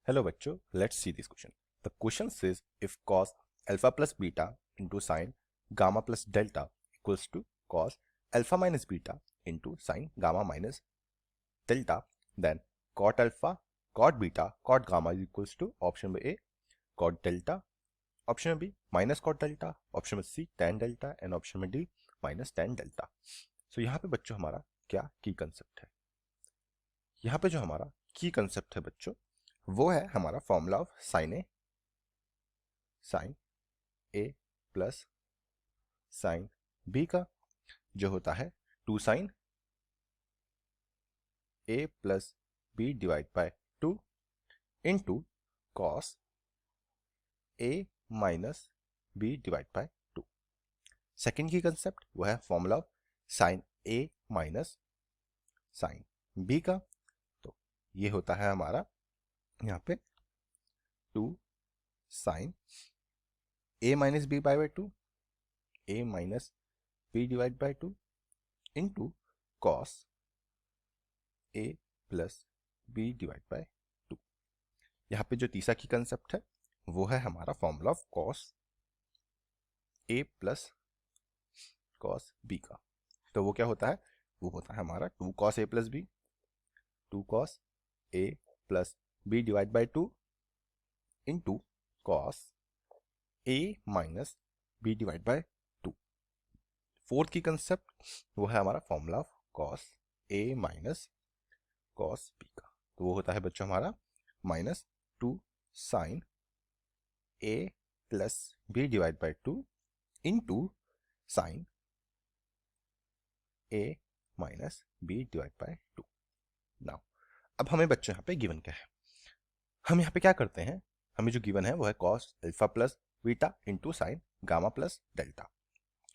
Hello बच्चों, let's see this question. The question says if cos alpha plus beta into sin gamma plus delta equals to cos alpha minus beta into sin gamma minus delta, then cot alpha, cot beta, cot gamma is equals to option A cot delta, option B minus cot delta, option C tan delta and option D minus tan delta. So यहाँ पे बच्चों हमारा क्या की concept है? यहाँ पे जो हमारा की कंसेप्ट है बच्चों वो है हमारा formula of sine A plus sine B का जो होता है 2 sine A plus B divide by 2 into cos A minus B divide by 2। Second की कंसेप्ट वो है formula of sine A minus sine B का, तो ये होता है हमारा यहाँ पे 2 sine A minus B by 2 A minus B divide by 2 into cos A plus B divide by 2। यहाँ पे जो तीसरा की कंसेप्ट है वो है हमारा formula of cos A plus cos B का, तो वो क्या होता है? वो होता है हमारा 2 cos A plus B, 2 cos A plus B divide by 2 into cos A minus B divide by 2। Fourth की कंसेप्ट वो है हमारा formula of cos A minus cos B का, तो वो होता है बच्चों हमारा minus 2 sine A plus B divide by 2 into sine A minus B divide by 2। Now अब हमें बच्चों यहाँ पे गिवन क्या है? हम यहाँ पे क्या करते हैं, हमें जो गिवन है वो है cos alpha plus beta into sine gamma plus delta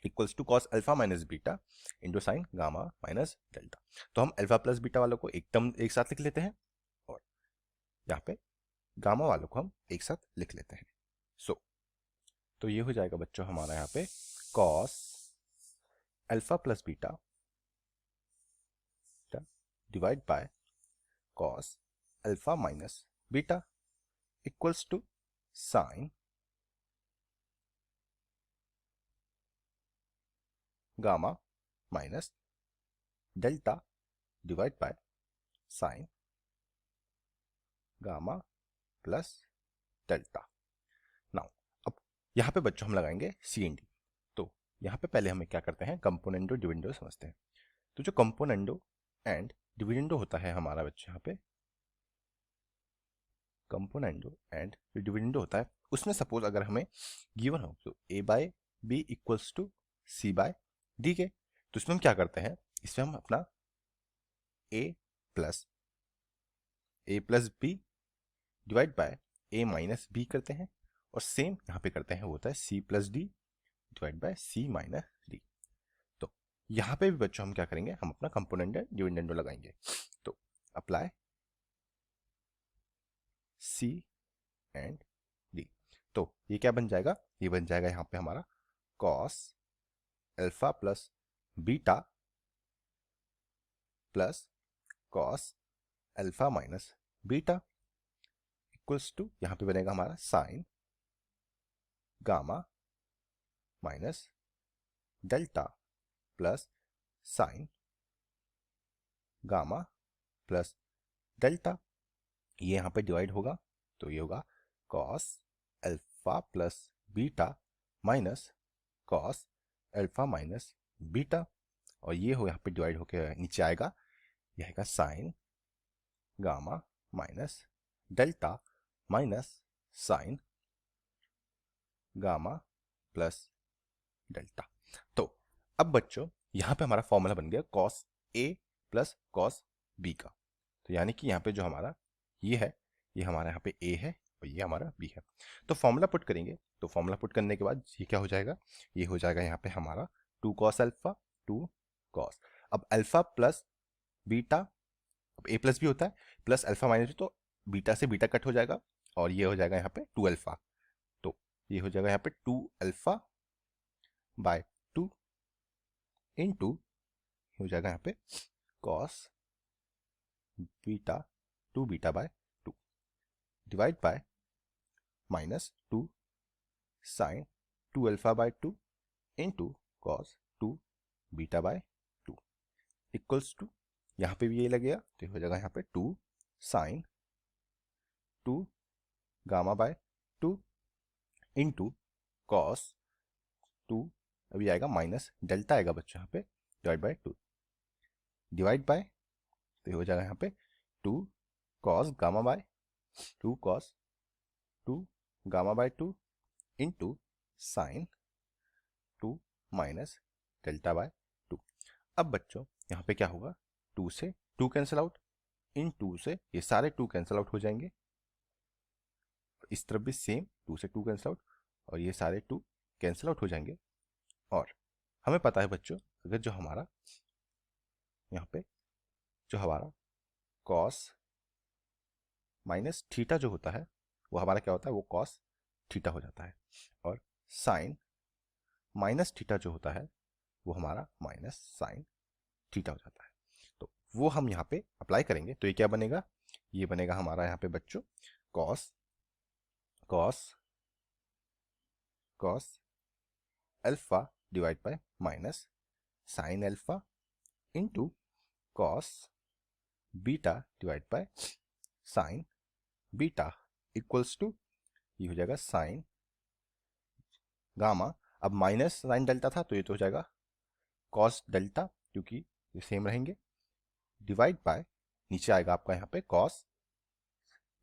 equals to cos alpha minus beta into sine gamma minus delta. तो हम अल्फा प्लस बीटा वालों को एकदम एक साथ लिख लेते हैं और यहाँ पे गामा वालों को हम एक साथ लिख लेते हैं। तो ये हो जाएगा बच्चों हमारा यहाँ पे cos alpha plus beta divide by cos alpha minus beta equals to sine gamma minus delta divide by sine gamma plus delta. Now अब यहाँ पे बच्चों हम लगाएंगे सी एन डी। तो यहाँ पे पहले हमें क्या करते हैं, कंपोनेंडो डिविडेंडो समझते हैं। तो जो कंपोनेंडो एंड डिविडेंडो होता है हमारा बच्चों यहाँ पे कंपोनेंडो एंड डिविडेंडो होता है, उसमें सपोज अगर हमें गिवन हो तो A by B equals to C by D के, तो इसमें हम क्या करते हैं, इसमें हम अपना A plus B divide by A minus B करते हैं और सेम यहाँ पे करते हैं, वो होता है C plus D divide by C minus D. तो यहाँ पे भी बच्चों हम क्या करेंगे, हम अपना कंपोनेंट डिविडेंडो लगाएंगे। तो अप्लाई सी एंड डी, तो ये क्या बन जाएगा, ये बन जाएगा यहाँ पे हमारा cos alpha plus beta plus cos alpha minus beta equals to यहाँ पे बनेगा हमारा sine gamma minus delta plus sine gamma plus delta, ये यहाँ पे डिवाइड होगा तो ये होगा cos alpha plus beta minus cos alpha minus beta, और ये हो यहाँ पे डिवाइड होकर नीचे आएगा, यह आएगा sign gamma minus delta minus sign gamma plus delta. तो अब बच्चों यहाँ पे हमारा फॉर्मूला बन गया cos A plus cos B का, तो यानी कि यहाँ पे जो हमारा ये है, ये हमारा यहाँ पे ए है और ये हमारा बी है। तो फॉर्मूला पुट करेंगे, तो फॉर्मूला पुट करने के बाद ये क्या हो जाएगा, ये हो जाएगा यहाँ पे हमारा 2 कॉस अल्फा 2 कॉस, अब अल्फा प्लस बीटा, अब ए प्लस बी होता है प्लस अल्फा माइनस बी, तो बीटा से बीटा कट हो जाएगा और ये हो जाएगा यहाँ पे 2 अल्फा, तो ये हो जाएगा यहाँ पे 2 अल्फा बाय 2 इंटू हो जाएगा यहाँ पे cos beta 2 beta by 2। Divide by minus 2 sine 2 alpha by 2 into cos 2 beta by 2 equals to, यहाँ पे भी ये लगेगा तो ये हो जाएगा यहाँ पे 2 sine 2 gamma by 2 into cos 2, अभी आएगा माइनस डेल्टा आएगा बच्चों यहाँ पे डिवाइड बाय 2, डिवाइड बाय तो ये हो जाएगा यहाँ पे 2 cos gamma by 2 cos 2 gamma by 2 into sine 2 minus delta by 2। अब बच्चों यहाँ पे क्या होगा, 2 से 2 कैंसिल आउट, इन 2 से ये सारे 2 कैंसिल आउट हो जाएंगे, इस तरफ भी सेम 2 से 2 कैंसिल आउट और ये सारे 2 कैंसिल आउट हो जाएंगे। और हमें पता है बच्चों, अगर जो हमारा यहाँ पे जो हमारा कॉस माइनस थीटा जो होता है वो हमारा क्या होता है, वो कॉस थीटा हो जाता है, और साइन माइनस थीटा जो होता है वो हमारा माइनस साइन थीटा हो जाता है। तो वो हम यहाँ पे अप्लाई करेंगे तो ये क्या बनेगा, ये बनेगा हमारा यहाँ पे बच्चों cos cos cos alpha divide by minus sine alpha into cos beta divide by sine beta equals to, ये हो जाएगा साइन गामा, अब माइनस साइन डेल्टा था तो ये तो हो जाएगा कॉस डेल्टा क्योंकि ये सेम रहेंगे, डिवाइड बाय नीचे आएगा आपका यहाँ पे कॉस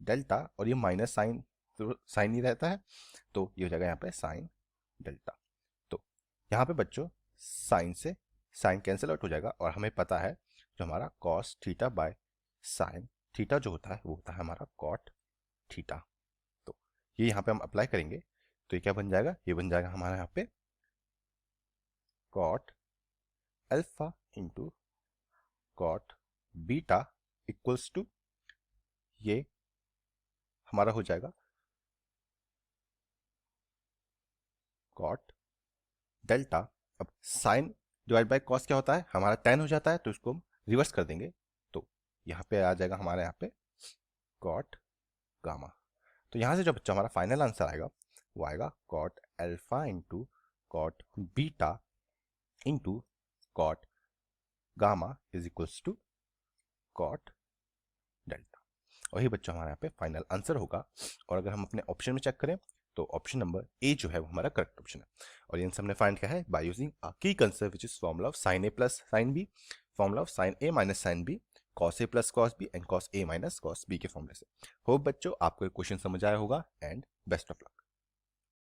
डेल्टा और ये माइनस साइन तो साइन ही रहता है तो ये हो जाएगा यहाँ पे साइन डेल्टा। तो यहाँ पे बच्चों साइन से साइन कैंसिल आउट हो जाएगा और हमें पता है जो हमारा cos theta by sine theta जो होता है वो होता है हमारा कॉट थीटा। तो ये यहाँ पे हम अप्लाई करेंगे तो ये क्या बन जाएगा, ये बन जाएगा हमारा यहाँ पे cot alpha into cot beta equals to, ये हमारा हो जाएगा कॉट डेल्टा। अब साइन डिवाइड बाय कॉस क्या होता है, हमारा टेन हो जाता है तो इसको हम रिवर्स कर देंगे तो यहाँ पे आ जाएगा हमारे यहाँ पे कॉट गामा। तो यहाँ से जो बच्चा हमारा फाइनल आंसर आएगा वो आएगा cot alpha into cot beta into cot gamma is equals to cot delta, और ये बच्चा हमारे यहाँ पे फाइनल आंसर होगा। और अगर हम अपने ऑप्शन में चेक करें तो ऑप्शन नंबर ए जो है वो हमारा करेक्ट ऑप्शन है। और ये हमने फाइंड किया है बाय यूजिंग अ की concept which is formula of sin a plus sin b, formula of sin a minus sin b, cos a plus cos b and cos a minus cos b के फॉर्मूले से। Hope बच्चों आपको question समझ आया होगा and best of luck.